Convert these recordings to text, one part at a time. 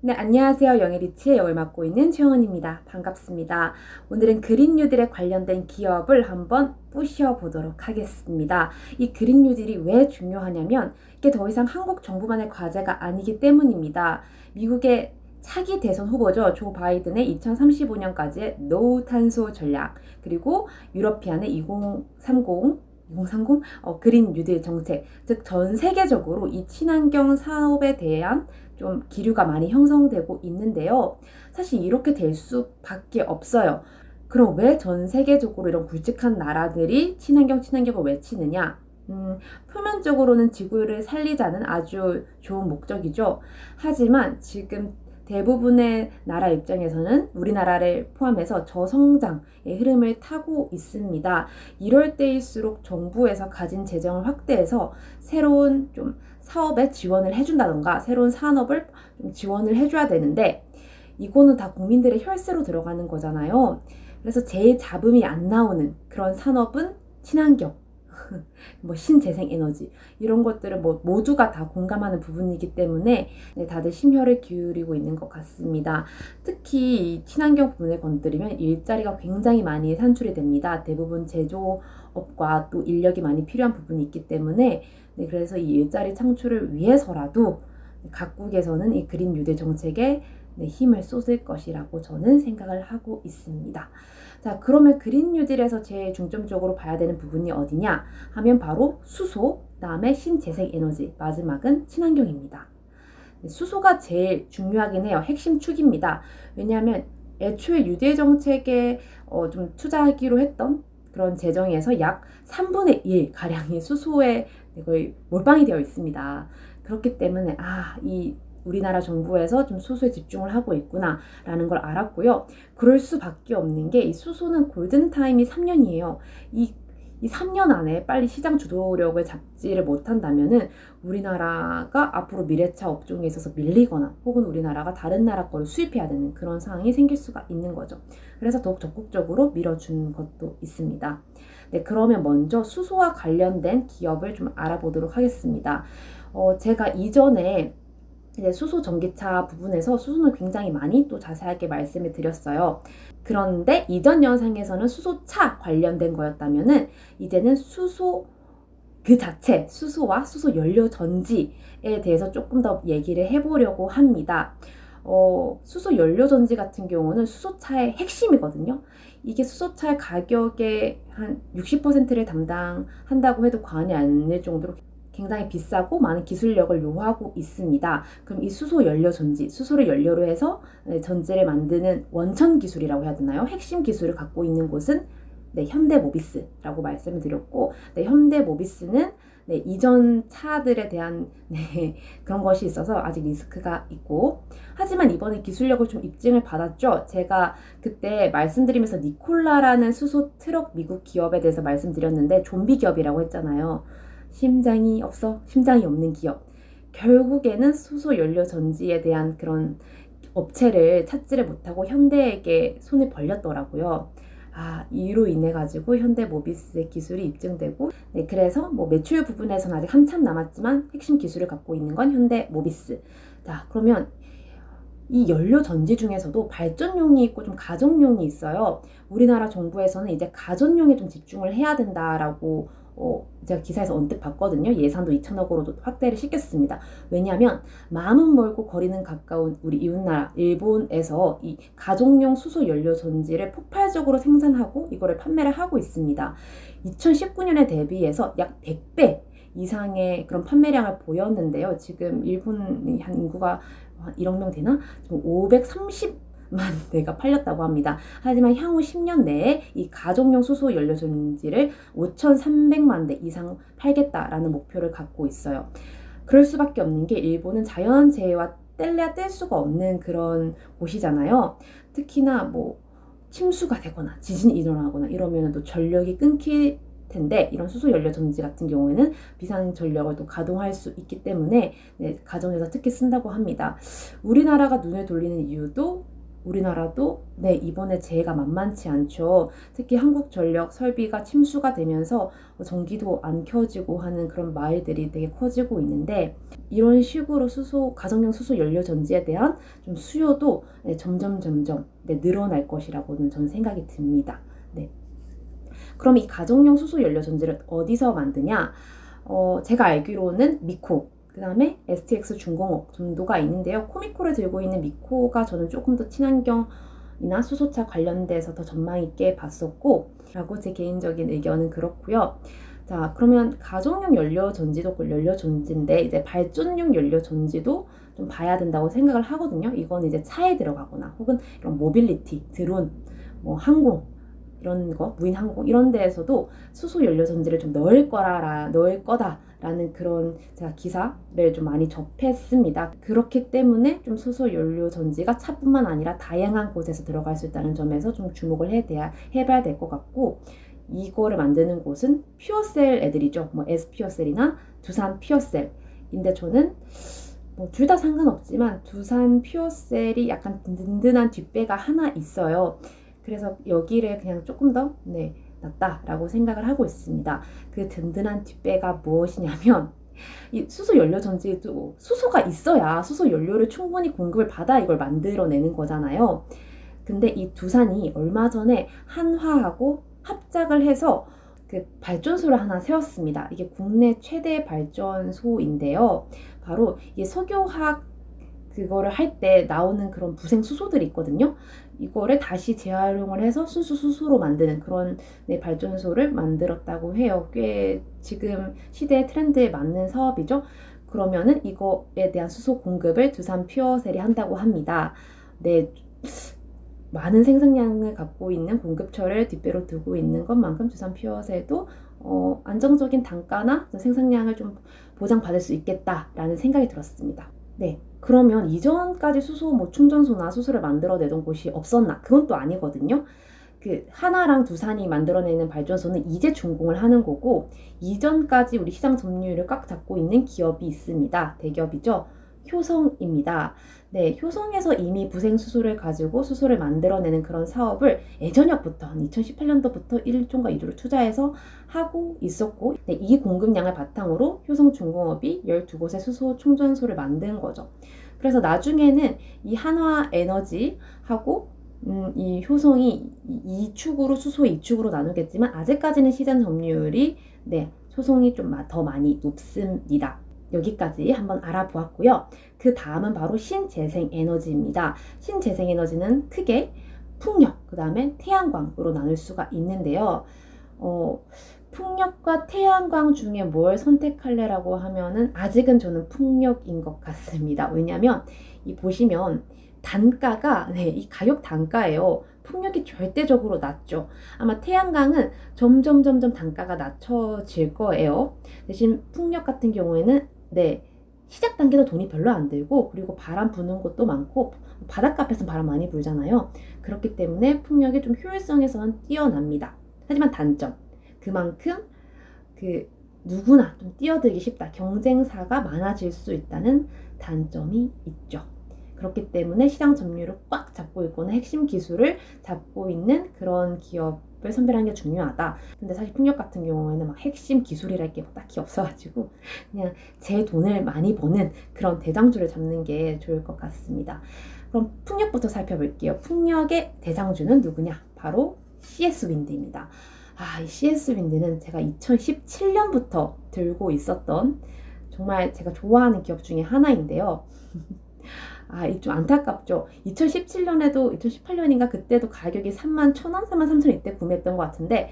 네, 안녕하세요. 영애리치의 역을 맡고 있는 최원입니다. 반갑습니다. 오늘은 그린 뉴딜에 관련된 기업을 한번 부셔보도록 하겠습니다. 이 그린 뉴딜이 왜 중요하냐면 이게 더 이상 한국 정부만의 과제가 아니기 때문입니다. 미국의 차기 대선 후보죠. 조 바이든의 2035년까지의 노 탄소 전략, 그리고 유러피안의 2030 그린 뉴딜 정책, 즉 전 세계적으로 이 친환경 사업에 대한 좀 기류가 많이 형성되고 있는데요. 사실 이렇게 될 수밖에 없어요. 그럼 왜 전 세계적으로 이런 굵직한 나라들이 친환경을 외치느냐? 표면적으로는 지구를 살리자는 아주 좋은 목적이죠. 하지만 지금 대부분의 나라 입장에서는 우리나라를 포함해서 저성장의 흐름을 타고 있습니다. 이럴 때일수록 정부에서 가진 재정을 확대해서 새로운 좀 사업에 지원을 해준다던가 새로운 산업을 좀 지원을 해줘야 되는데, 이거는 다 국민들의 혈세로 들어가는 거잖아요. 그래서 제일 잡음이 안 나오는 그런 산업은 친환경, 뭐 신재생 에너지, 이런 것들은 뭐 모두가 다 공감하는 부분이기 때문에 다들 심혈을 기울이고 있는 것 같습니다. 특히 이 친환경 부분을 건드리면 일자리가 굉장히 많이 산출이 됩니다. 대부분 제조업과 또 인력이 많이 필요한 부분이 있기 때문에 그래서 이 일자리 창출을 위해서라도 각국에서는 이 그린 뉴딜 정책에 힘을 쏟을 것이라고 저는 생각을 하고 있습니다. 자, 그러면 그린 뉴딜에서 제일 중점적으로 봐야 되는 부분이 어디냐 하면 바로 수소, 다음에 신재생 에너지, 마지막은 친환경입니다. 수소가 제일 중요하긴 해요. 핵심 축입니다. 왜냐하면 애초에 뉴딜 정책에 좀 투자하기로 했던 그런 재정에서 약 3분의 1 가량이 수소에 거의 몰빵이 되어 있습니다. 그렇기 때문에 이 우리나라 정부에서 좀 수소에 집중을 하고 있구나 라는 걸 알았고요. 그럴 수밖에 없는 게 이 수소는 골든타임이 3년이에요. 이 3년 안에 빨리 시장 주도력을 잡지를 못한다면은 우리나라가 앞으로 미래차 업종에 있어서 밀리거나 혹은 우리나라가 다른 나라 거를 수입해야 되는 그런 상황이 생길 수가 있는 거죠. 그래서 더욱 적극적으로 밀어준 것도 있습니다. 네, 그러면 먼저 수소와 관련된 기업을 좀 알아보도록 하겠습니다. 제가 이전에 수소 전기차 부분에서 수소는 굉장히 많이 또 자세하게 말씀을 드렸어요. 그런데 이전 영상에서는 수소차 관련된 거였다면은 이제는 수소 그 자체, 수소와 수소 연료 전지에 대해서 조금 더 얘기를 해보려고 합니다. 수소 연료 전지 같은 경우는 수소차의 핵심이거든요. 이게 수소차의 가격의 한 60%를 담당한다고 해도 과언이 아닐 정도로 굉장히 비싸고 많은 기술력을 요하고 있습니다. 그럼 이 수소 연료 전지, 수소를 연료로 해서 전지를 만드는 원천 기술이라고 해야 되나요? 핵심 기술을 갖고 있는 곳은 현대모비스라고 말씀을 드렸고, 현대모비스는 이전 차들에 대한 그런 것이 있어서 아직 리스크가 있고, 하지만 이번에 기술력을 좀 입증을 받았죠. 제가 그때 말씀드리면서 니콜라라는 수소 트럭 미국 기업에 대해서 말씀드렸는데 좀비 기업이라고 했잖아요. 심장이 없는 기업. 결국에는 수소 연료 전지에 대한 그런 업체를 찾지를 못하고 현대에게 손을 벌렸더라고요. 이로 인해 가지고 현대모비스의 기술이 입증되고, 그래서 뭐 매출 부분에서는 아직 한참 남았지만 핵심 기술을 갖고 있는 건 현대모비스. 자, 그러면 이 연료 전지 중에서도 발전용이 있고 좀 가정용이 있어요. 우리나라 정부에서는 이제 가전용에 좀 집중을 해야 된다라고 제가 기사에서 언뜻 봤거든요. 예산도 2천억으로도 확대를 시켰습니다. 왜냐하면 마음은 멀고 거리는 가까운 우리 이웃나라 일본에서 이 가정용 수소 연료 전지를 폭발적으로 생산하고 이거를 판매를 하고 있습니다. 2019년에 대비해서 약 100배 이상의 그런 판매량을 보였는데요. 지금 일본이 한 인구가 한 1억 명 되나? 지금 530만 대가 팔렸다고 합니다. 하지만 향후 10년 내에 이 가정용 수소 연료 전지를 5,300만 대 이상 팔겠다라는 목표를 갖고 있어요. 그럴 수밖에 없는 게 일본은 자연재해와 뗄래야 뗄 수가 없는 그런 곳이잖아요. 특히나 뭐 침수가 되거나 지진이 일어나거나 이러면 또 전력이 끊길 텐데, 이런 수소 연료 전지 같은 경우에는 비상 전력을 또 가동할 수 있기 때문에 가정에서 특히 쓴다고 합니다. 우리나라가 눈을 돌리는 이유도 우리나라도 네, 이번에 재해가 만만치 않죠. 특히 한국전력 설비가 침수가 되면서 전기도 안 켜지고 하는 그런 마을들이 되게 커지고 있는데, 이런 식으로 가정용 수소 연료 전지에 대한 좀 수요도 네, 점점 네, 늘어날 것이라고는 저는 생각이 듭니다. 네. 그럼 이 가정용 수소 연료 전지를 어디서 만드냐? 제가 알기로는 미코, 그 다음에 STX 중공업 정도가 있는데요. 코미코를 들고 있는 미코가 저는 조금 더 친환경이나 수소차 관련돼서 더 전망 있게 봤었고, 라고 제 개인적인 의견은 그렇고요. 자, 그러면 가정용 연료 전지도 연료 전지인데, 이제 발전용 연료 전지도 좀 봐야 된다고 생각을 하거든요. 이건 이제 차에 들어가거나 혹은 이런 모빌리티, 드론, 뭐 항공, 이런 거, 무인 항공 이런 데에서도 수소 연료 전지를 좀 넣을 거다라는 그런 제가 기사를 좀 많이 접했습니다. 그렇기 때문에 좀 수소 연료 전지가 차뿐만 아니라 다양한 곳에서 들어갈 수 있다는 점에서 좀 주목을 해봐야 될 것 같고, 이거를 만드는 곳은 퓨어셀 애들이죠. 뭐 S퓨어셀이나 두산 퓨어셀인데, 저는 뭐 둘 다 상관없지만 두산 퓨어셀이 약간 든든한 뒷배가 하나 있어요. 그래서 여기를 그냥 조금 더 낫다라고 생각을 하고 있습니다. 그 든든한 뒷배가 무엇이냐면, 이 수소 연료 전지도 수소가 있어야 수소 연료를 충분히 공급을 받아 이걸 만들어내는 거잖아요. 근데 이 두산이 얼마 전에 한화하고 합작을 해서 그 발전소를 하나 세웠습니다. 이게 국내 최대 발전소인데요. 바로 이 석유화학 그거를 할 때 나오는 그런 부생 수소들이 있거든요. 이거를 다시 재활용을 해서 수소로 만드는 그런 발전소를 만들었다고 해요. 꽤 지금 시대의 트렌드에 맞는 사업이죠. 그러면은 이거에 대한 수소 공급을 두산 퓨어셀이 한다고 합니다. 네, 많은 생산량을 갖고 있는 공급처를 뒷배로 두고 있는 것만큼 두산 퓨어셀도 안정적인 단가나 생산량을 좀 보장받을 수 있겠다라는 생각이 들었습니다. 네, 그러면 이전까지 수소 충전소나 수소를 만들어내던 곳이 없었나? 그건 또 아니거든요. 그 하나랑 두산이 만들어내는 발전소는 이제 준공을 하는 거고, 이전까지 우리 시장 점유율을 꽉 잡고 있는 기업이 있습니다. 대기업이죠. 효성입니다. 네, 효성에서 이미 부생 수소를 가지고 수소를 만들어내는 그런 사업을 예전부터 한 2018년도부터 1조인가 2조를 투자해서 하고 있었고, 네, 이 공급량을 바탕으로 효성중공업이 12곳의 수소 충전소를 만든 거죠. 그래서 나중에는 이 한화에너지하고 이 효성이 2축으로 수소 2축으로 나누겠지만, 아직까지는 시장 점유율이 효성이 좀 더 많이 높습니다. 여기까지 한번 알아보았고요. 그 다음은 바로 신재생에너지입니다. 신재생에너지는 크게 풍력, 그 다음에 태양광으로 나눌 수가 있는데요. 풍력과 태양광 중에 뭘 선택할래라고 하면은 아직은 저는 풍력인 것 같습니다. 왜냐면 이 보시면 단가가 이 가격 단가예요. 풍력이 절대적으로 낮죠. 아마 태양광은 점점 단가가 낮춰질 거예요. 대신 풍력 같은 경우에는 시작 단계도 돈이 별로 안 들고, 그리고 바람 부는 곳도 많고, 바닷가 앞에서는 바람 많이 불잖아요. 그렇기 때문에 풍력이 좀 효율성에서는 뛰어납니다. 하지만 단점, 그만큼 누구나 좀 뛰어들기 쉽다, 경쟁사가 많아질 수 있다는 단점이 있죠. 그렇기 때문에 시장 점유율을 꽉 잡고 있거나 핵심 기술을 잡고 있는 그런 기업을 선별하는 게 중요하다. 근데 사실 풍력 같은 경우에는 막 핵심 기술이랄 게 딱히 없어가지고 그냥 제 돈을 많이 버는 그런 대장주를 잡는 게 좋을 것 같습니다. 그럼 풍력부터 살펴볼게요. 풍력의 대장주는 누구냐? 바로 CS 윈드입니다. 이 CS 윈드는 제가 2017년부터 들고 있었던 정말 제가 좋아하는 기업 중에 하나인데요. 이 좀 안타깝죠. 2017년에도 2018년인가 그때도 가격이 31,000원, 33,000원 이때 구매했던 것 같은데,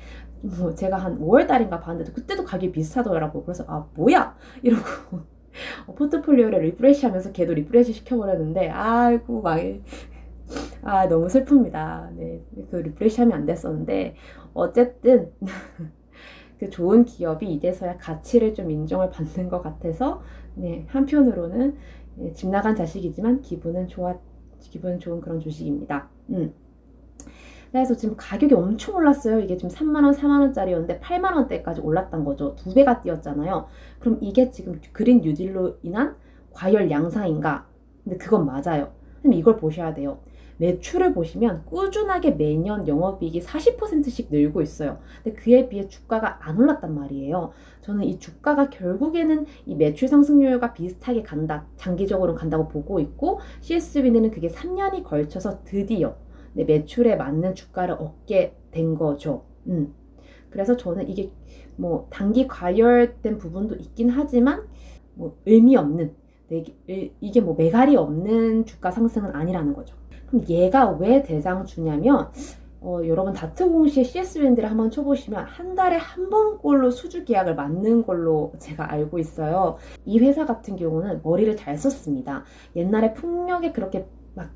제가 한 5월달인가 봤는데도 그때도 가격이 비슷하더라고. 그래서 뭐야? 이러고 포트폴리오를 리프레시하면서 걔도 리프레시 시켜버렸는데, 아이고 너무 슬픕니다. 네, 그 리프레시하면 안 됐었는데, 어쨌든 그 좋은 기업이 이제서야 가치를 좀 인정을 받는 것 같아서, 한편으로는 집 나간 자식이지만 기분은 좋은 그런 주식입니다. 그래서 지금 가격이 엄청 올랐어요. 이게 지금 3만원, 4만원짜리였는데 8만원대까지 올랐던 거죠. 2배가 뛰었잖아요. 그럼 이게 지금 그린 뉴딜로 인한 과열 양상인가? 근데 그건 맞아요. 근데 이걸 보셔야 돼요. 매출을 보시면 꾸준하게 매년 영업이익이 40%씩 늘고 있어요. 근데 그에 비해 주가가 안 올랐단 말이에요. 저는 이 주가가 결국에는 이 매출 상승률과 비슷하게 간다, 장기적으로 간다고 보고 있고, CSB는 그게 3년이 걸쳐서 드디어 매출에 맞는 주가를 얻게 된 거죠. 그래서 저는 이게 뭐 단기 과열된 부분도 있긴 하지만 뭐 의미 없는, 이게 뭐 매갈이 없는 주가 상승은 아니라는 거죠. 그럼 얘가 왜 대장주냐면 여러분 다트공시의 CS밴드를 한번 쳐보시면 한 달에 한 번꼴로 수주 계약을 맞는 걸로 제가 알고 있어요. 이 회사 같은 경우는 머리를 잘 썼습니다. 옛날에 풍력에 그렇게 막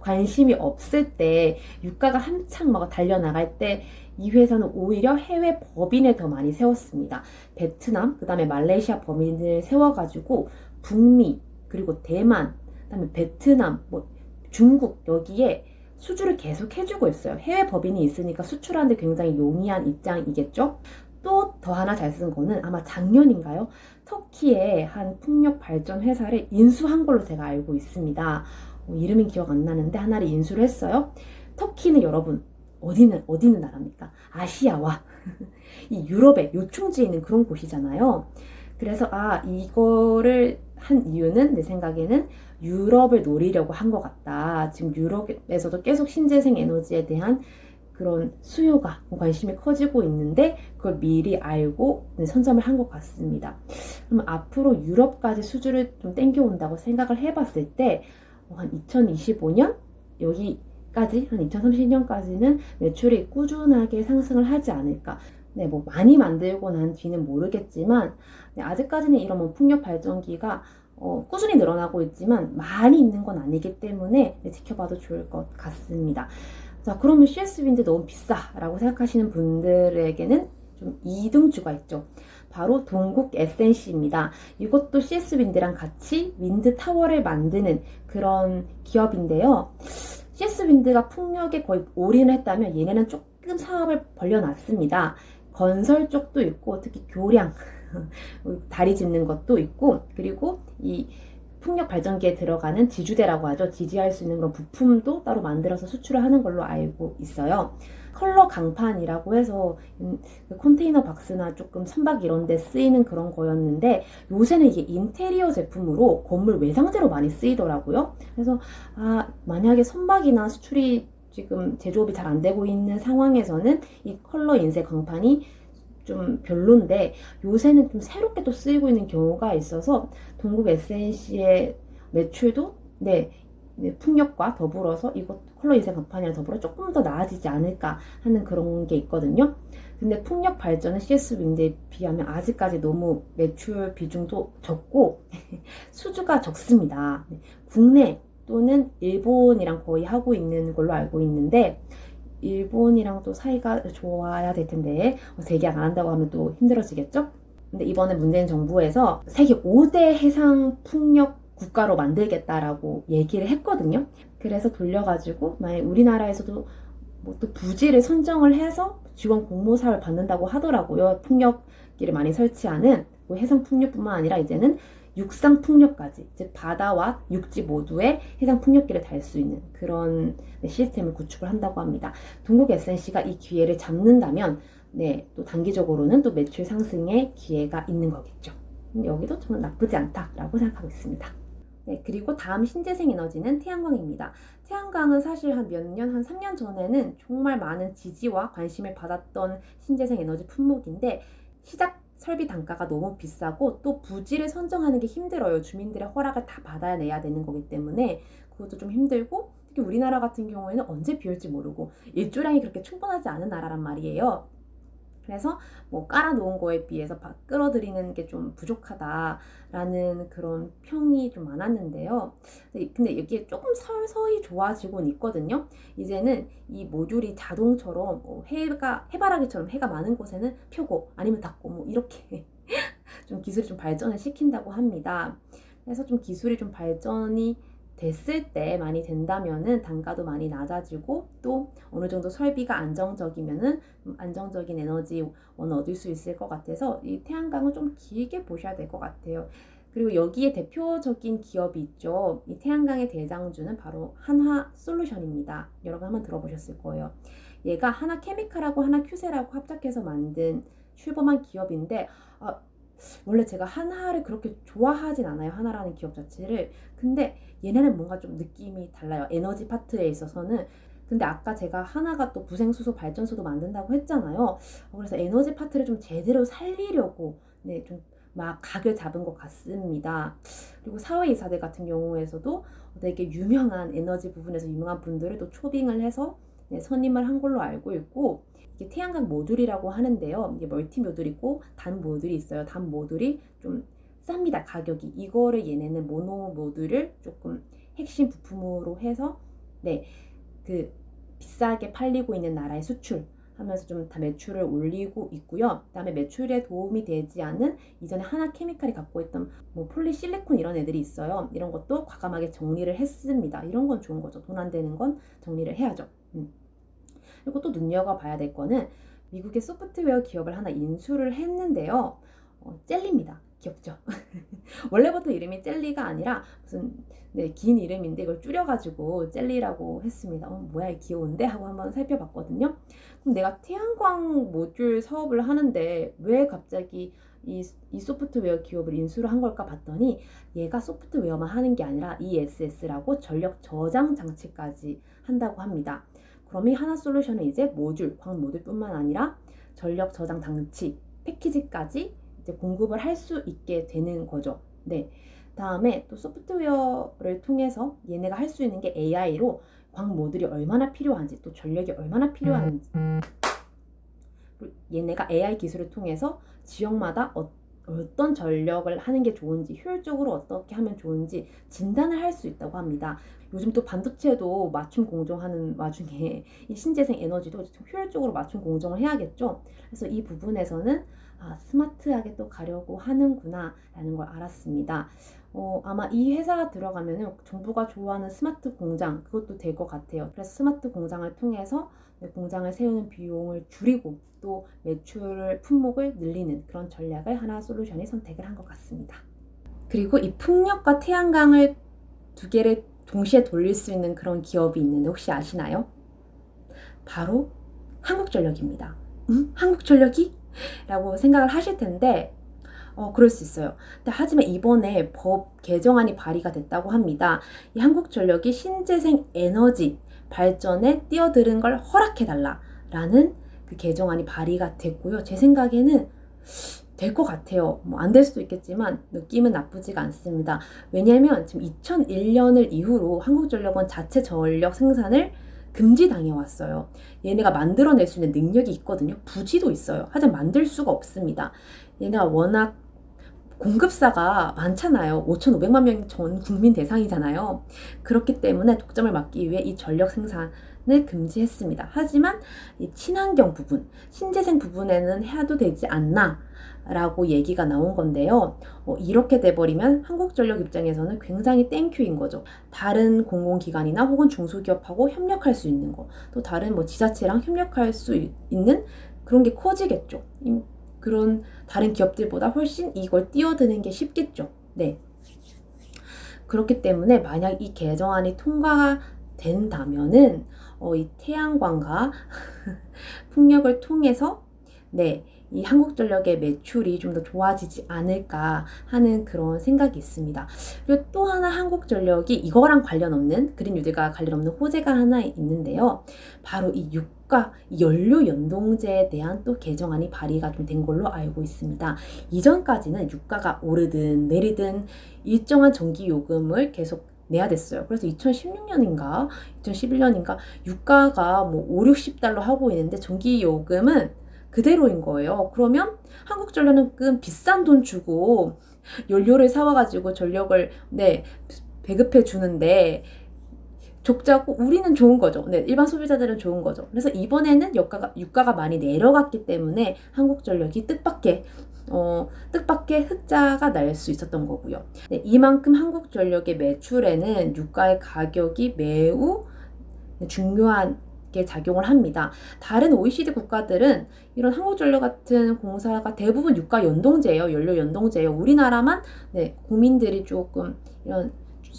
관심이 없을 때, 유가가 한창 막 달려나갈 때 이 회사는 오히려 해외 법인을 더 많이 세웠습니다. 베트남, 그 다음에 말레이시아 법인을 세워가지고 북미, 그리고 대만, 그 다음에 베트남, 뭐 중국, 여기에 수주를 계속 해주고 있어요. 해외 법인이 있으니까 수출하는데 굉장히 용이한 입장이겠죠. 또 더 하나 잘 쓴 거는 아마 작년인가요? 터키의 한 풍력 발전 회사를 인수한 걸로 제가 알고 있습니다. 이름은 기억 안 나는데 하나를 인수를 했어요. 터키는 여러분 어디는 나라입니까? 아시아와 이 유럽의 요충지에 있는 그런 곳이잖아요. 그래서 이거를 한 이유는 내 생각에는 유럽을 노리려고 한 것 같다. 지금 유럽에서도 계속 신재생 에너지에 대한 그런 수요가, 관심이 커지고 있는데 그걸 미리 알고 선점을 한 것 같습니다. 그럼 앞으로 유럽까지 수주를 좀 땡겨온다고 생각을 해봤을 때 한 2025년 여기까지, 한 2030년까지는 매출이 꾸준하게 상승을 하지 않을까. 뭐 많이 만들고 난 뒤는 모르겠지만 아직까지는 이런 뭐 풍력 발전기가 꾸준히 늘어나고 있지만 많이 있는 건 아니기 때문에 지켜봐도 좋을 것 같습니다. 자, 그러면 CS윈드 너무 비싸라고 생각하시는 분들에게는 좀 이등주가 있죠. 바로 동국 SNC입니다. 이것도 CS윈드랑 같이 윈드 타워를 만드는 그런 기업인데요. CS윈드가 풍력에 거의 올인을 했다면 얘네는 조금 사업을 벌려놨습니다. 건설 쪽도 있고, 특히 교량, 다리 짓는 것도 있고, 그리고 이 풍력 발전기에 들어가는 지주대라고 하죠. 지지할 수 있는 그런 부품도 따로 만들어서 수출을 하는 걸로 알고 있어요. 컬러 강판이라고 해서 컨테이너 박스나 조금 선박 이런 데 쓰이는 그런 거였는데, 요새는 이게 인테리어 제품으로 건물 외상재로 많이 쓰이더라고요. 그래서 만약에 선박이나 수출이 지금 제조업이 잘 안 되고 있는 상황에서는 이 컬러 인쇄 강판이 좀 별론데, 요새는 좀 새롭게 또 쓰이고 있는 경우가 있어서 동국 SNC의 매출도 풍력과 더불어서 이것 컬러 인쇄 강판이랑 더불어 조금 더 나아지지 않을까 하는 그런 게 있거든요. 근데 풍력 발전은 CS윈드에 비하면 아직까지 너무 매출 비중도 적고 수주가 적습니다. 국내 또는 일본이랑 거의 하고 있는 걸로 알고 있는데, 일본이랑 또 사이가 좋아야 될 텐데 재계약 안 한다고 하면 또 힘들어지겠죠? 근데 이번에 문재인 정부에서 세계 5대 해상 풍력 국가로 만들겠다라고 얘기를 했거든요. 그래서 돌려가지고 만약 우리나라에서도 뭐 또 부지를 선정을 해서 지원 공모 사업을 받는다고 하더라고요. 풍력기를 많이 설치하는 뭐 해상 풍력뿐만 아니라 이제는 육상 풍력까지, 즉 바다와 육지 모두에 해상 풍력기를 달 수 있는 그런 시스템을 구축을 한다고 합니다. 동국 SNC가 이 기회를 잡는다면 또 단기적으로는 또 매출 상승의 기회가 있는 거겠죠. 여기도 저는 나쁘지 않다라고 생각하고 있습니다. 그리고 다음 신재생 에너지는 태양광입니다. 태양광은 사실 한 몇 년, 한 3년 전에는 정말 많은 지지와 관심을 받았던 신재생 에너지 품목인데, 시작 설비 단가가 너무 비싸고 또 부지를 선정하는 게 힘들어요. 주민들의 허락을 다 받아내야 되는 거기 때문에 그것도 좀 힘들고, 특히 우리나라 같은 경우에는 언제 비 올지 모르고 일조량이 그렇게 충분하지 않은 나라란 말이에요. 그래서 뭐 깔아놓은 거에 비해서 끌어들이는 게 좀 부족하다라는 그런 평이 좀 많았는데요. 근데 여기에 조금 서서히 좋아지곤 있거든요. 이제는 이 모듈이 자동처럼 해바라기처럼 해가 많은 곳에는 펴고 아니면 닫고 뭐 이렇게 좀 기술이 좀 발전을 시킨다고 합니다. 그래서 좀 기술이 좀 발전이 됐을 때 많이 된다면은 단가도 많이 낮아지고, 또 어느 정도 설비가 안정적이면은 안정적인 에너지원 얻을 수 있을 것 같아서 이 태양광은 좀 길게 보셔야 될 것 같아요. 그리고 여기에 대표적인 기업이 있죠. 이 태양광의 대장주는 바로 한화솔루션입니다. 여러분 한번 들어보셨을 거예요. 얘가 하나케미칼하고 하나큐세라고 합작해서 만든 출범한 기업인데, 원래 제가 한화를 그렇게 좋아하진 않아요. 한화라는 기업 자체를. 근데 얘네는 뭔가 좀 느낌이 달라요. 에너지 파트에 있어서는. 근데 아까 제가 한화가 또 부생수소 발전소도 만든다고 했잖아요. 그래서 에너지 파트를 좀 제대로 살리려고 네, 좀 막 각을 잡은 것 같습니다. 그리고 사회이사들 같은 경우에서도 되게 유명한 에너지 부분에서 유명한 분들을 또 초빙을 해서 네, 선임을 한 걸로 알고 있고, 이게 태양광 모듈이라고 하는데요. 이게 멀티 모듈이고 단 모듈이 있어요. 단 모듈이 좀 쌉니다. 가격이. 이거를 얘네는 모노 모듈을 조금 핵심 부품으로 해서 네, 그 비싸게 팔리고 있는 나라에 수출하면서 좀 다 매출을 올리고 있고요. 그다음에 매출에 도움이 되지 않은 이전에 하나케미칼이 갖고 있던 뭐 폴리실리콘 이런 애들이 있어요. 이런 것도 과감하게 정리를 했습니다. 이런 건 좋은 거죠. 돈 안 되는 건 정리를 해야죠. 그리고 또 눈여겨봐야 될 거는 미국의 소프트웨어 기업을 하나 인수를 했는데요. 젤리입니다. 귀엽죠? 원래부터 이름이 젤리가 아니라 무슨 네, 긴 이름인데 이걸 줄여가지고 젤리라고 했습니다. 뭐야 귀여운데? 하고 한번 살펴봤거든요. 그럼 내가 태양광 모듈 사업을 하는데 왜 갑자기 이 소프트웨어 기업을 인수를 한 걸까 봤더니, 얘가 소프트웨어만 하는 게 아니라 ESS라고 전력 저장 장치까지 한다고 합니다. 그럼 이 하나솔루션은 이제 모듈, 광 모듈뿐만 아니라 전력 저장 장치, 패키지까지 이제 공급을 할 수 있게 되는 거죠. 네. 다음에 또 소프트웨어를 통해서 얘네가 할 수 있는 게 AI로 광 모듈이 얼마나 필요한지, 또 전력이 얼마나 필요한지, 얘네가 AI 기술을 통해서 지역마다 어떤 전력을 하는 게 좋은지, 효율적으로 어떻게 하면 좋은지 진단을 할 수 있다고 합니다. 요즘 또 반도체도 맞춤 공정하는 와중에 이 신재생 에너지도 효율적으로 맞춤 공정을 해야겠죠. 그래서 이 부분에서는 스마트하게 또 가려고 하는구나 라는 걸 알았습니다. 아마 이 회사가 들어가면은 정부가 좋아하는 스마트 공장, 그것도 될 것 같아요. 그래서 스마트 공장을 통해서 공장을 세우는 비용을 줄이고 또 매출 품목을 늘리는 그런 전략을 하나솔루션이 선택을 한 것 같습니다. 그리고 이 풍력과 태양광을 두 개를 동시에 돌릴 수 있는 그런 기업이 있는데 혹시 아시나요? 바로 한국전력입니다. 한국전력이? 라고 생각을 하실 텐데 그럴 수 있어요. 근데 하지만 이번에 법 개정안이 발의가 됐다고 합니다. 이 한국전력이 신재생 에너지 발전에 뛰어드는 걸 허락해달라라는 그 개정안이 발의가 됐고요. 제 생각에는 될 것 같아요. 뭐 안 될 수도 있겠지만 느낌은 나쁘지가 않습니다. 왜냐하면 지금 2001년을 이후로 한국전력은 자체 전력 생산을 금지당해 왔어요. 얘네가 만들어낼 수 있는 능력이 있거든요. 부지도 있어요. 하지만 만들 수가 없습니다. 얘네가 워낙 공급사가 많잖아요. 5,500만 명이 전 국민 대상이잖아요. 그렇기 때문에 독점을 막기 위해 이 전력 생산을 금지했습니다. 하지만 이 친환경 부분, 신재생 부분에는 해도 되지 않나 라고 얘기가 나온 건데요. 이렇게 돼버리면 한국전력 입장에서는 굉장히 땡큐인 거죠. 다른 공공기관이나 혹은 중소기업하고 협력할 수 있는 거, 또 다른 뭐 지자체랑 협력할 수 있는 그런 게 커지겠죠. 그런 다른 기업들보다 훨씬 이걸 뛰어드는 게 쉽겠죠. 네. 그렇기 때문에 만약 이 개정안이 통과가 된다면은 이 태양광과 풍력을 통해서 네, 이 한국전력의 매출이 좀 더 좋아지지 않을까 하는 그런 생각이 있습니다. 그리고 또 하나 한국전력이 이거랑 관련 없는, 그린 뉴딜과 관련 없는 호재가 하나 있는데요. 바로 이 유가, 연료 연동제에 대한 또 개정안이 발의가 좀 된 걸로 알고 있습니다. 이전까지는 유가가 오르든 내리든 일정한 전기요금을 계속 내야 됐어요. 그래서 2016년인가 2011년인가 유가가 뭐 5, 60달러 하고 있는데 전기요금은 그대로인 거예요. 그러면 한국전력은 비싼 돈 주고 연료를 사와가지고 전력을 네, 배급해 주는데 적자고 우리는 좋은 거죠. 네, 일반 소비자들은 좋은 거죠. 그래서 이번에는 유가가 많이 내려갔기 때문에 한국전력이 뜻밖의 흑자가 날 수 있었던 거고요. 네, 이만큼 한국전력의 매출에는 유가의 가격이 매우 중요한 좋게 작용을 합니다. 다른 OECD 국가들은 이런 한국전력 같은 공사가 대부분 유가 연동제예요. 연료 연동제예요. 우리나라만 네, 국민들이 조금 이런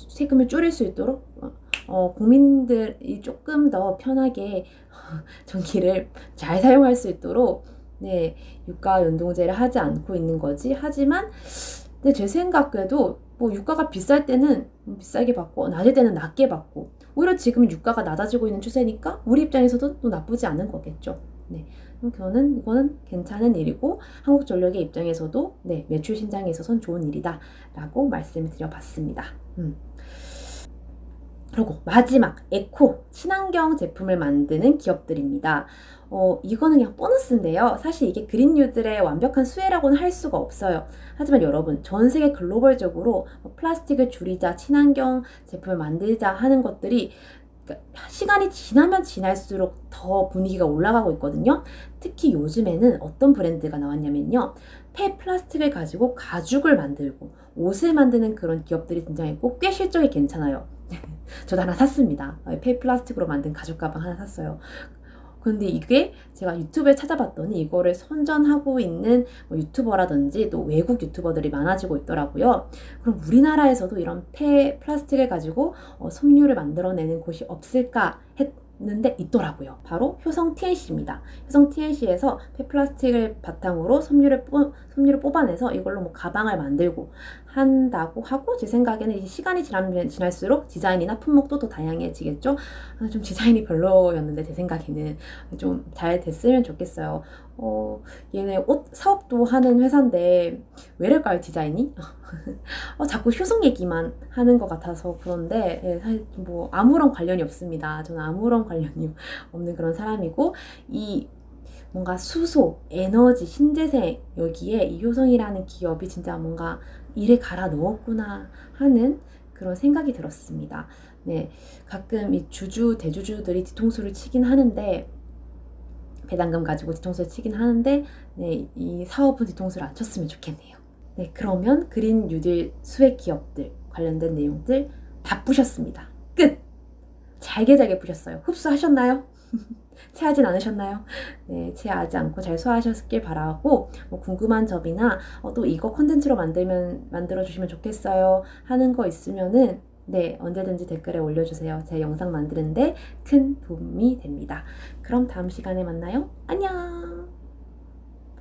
세금을 줄일 수 있도록 국민들이 조금 더 편하게 전기를 잘 사용할 수 있도록 네, 유가 연동제를 하지 않고 있는 거지. 하지만 근데 제 생각에도 뭐 유가가 비쌀 때는 비싸게 받고 낮을 때는 낮게 받고 오히려 지금 유가가 낮아지고 있는 추세니까 우리 입장에서도 또 나쁘지 않은 거겠죠. 네. 그럼 이거는 괜찮은 일이고 한국전력의 입장에서도 네, 매출 신장에 있어서는 좋은 일이다 라고 말씀을 드려봤습니다. 그리고 마지막 에코 친환경 제품을 만드는 기업들입니다. 이거는 그냥 보너스인데요. 사실 이게 그린뉴들의 완벽한 수혜라고는 할 수가 없어요. 하지만 여러분 전 세계 글로벌적으로 플라스틱을 줄이자 친환경 제품을 만들자 하는 것들이 시간이 지나면 지날수록 더 분위기가 올라가고 있거든요. 특히 요즘에는 어떤 브랜드가 나왔냐면요. 폐플라스틱을 가지고 가죽을 만들고 옷을 만드는 그런 기업들이 등장했고 꽤 실적이 괜찮아요. 저도 하나 샀습니다. 폐플라스틱으로 만든 가죽 가방 하나 샀어요. 근데 이게 제가 유튜브에 찾아봤더니 이거를 선전하고 있는 유튜버라든지 또 외국 유튜버들이 많아지고 있더라고요. 그럼 우리나라에서도 이런 폐 플라스틱을 가지고 섬유를 만들어내는 곳이 없을까 했는데 있더라고요. 바로 효성 TNC입니다. 효성 TNC에서 폐플라스틱을 바탕으로 섬유를 뽑아내서 이걸로 뭐 가방을 만들고 한다고 하고 제 생각에는 이제 시간이 지나면 지날수록 디자인이나 품목도 더 다양해지겠죠. 좀 디자인이 별로였는데 제 생각에는 좀 잘 됐으면 좋겠어요. 얘네 옷 사업도 하는 회사인데 왜 이럴까요 디자인이? 자꾸 효성 얘기만 하는 것 같아서 그런데 예, 사실 뭐 아무런 관련이 없습니다. 저는 아무런 관련이 없는 그런 사람이고 이 뭔가 수소, 에너지, 신재생 여기에 이 효성이라는 기업이 진짜 뭔가 일을 갈아 넣었구나 하는 그런 생각이 들었습니다. 네, 가끔 이 대주주들이 뒤통수를 치긴 하는데 배당금 가지고 뒤통수를 치긴 하는데 네, 이 사업은 뒤통수를 안 쳤으면 좋겠네요. 네, 그러면 그린 뉴딜 수혜 기업들 관련된 내용들 다 푸셨습니다. 끝! 잘게 푸셨어요. 흡수하셨나요? 체하진 않으셨나요? 네, 체하지 않고 잘 소화하셨길 바라고 뭐 궁금한 점이나 또 이거 컨텐츠로 만들어주시면 좋겠어요 하는 거 있으면은 네, 언제든지 댓글에 올려주세요. 제 영상 만드는데 큰 도움이 됩니다. 그럼 다음 시간에 만나요. 안녕!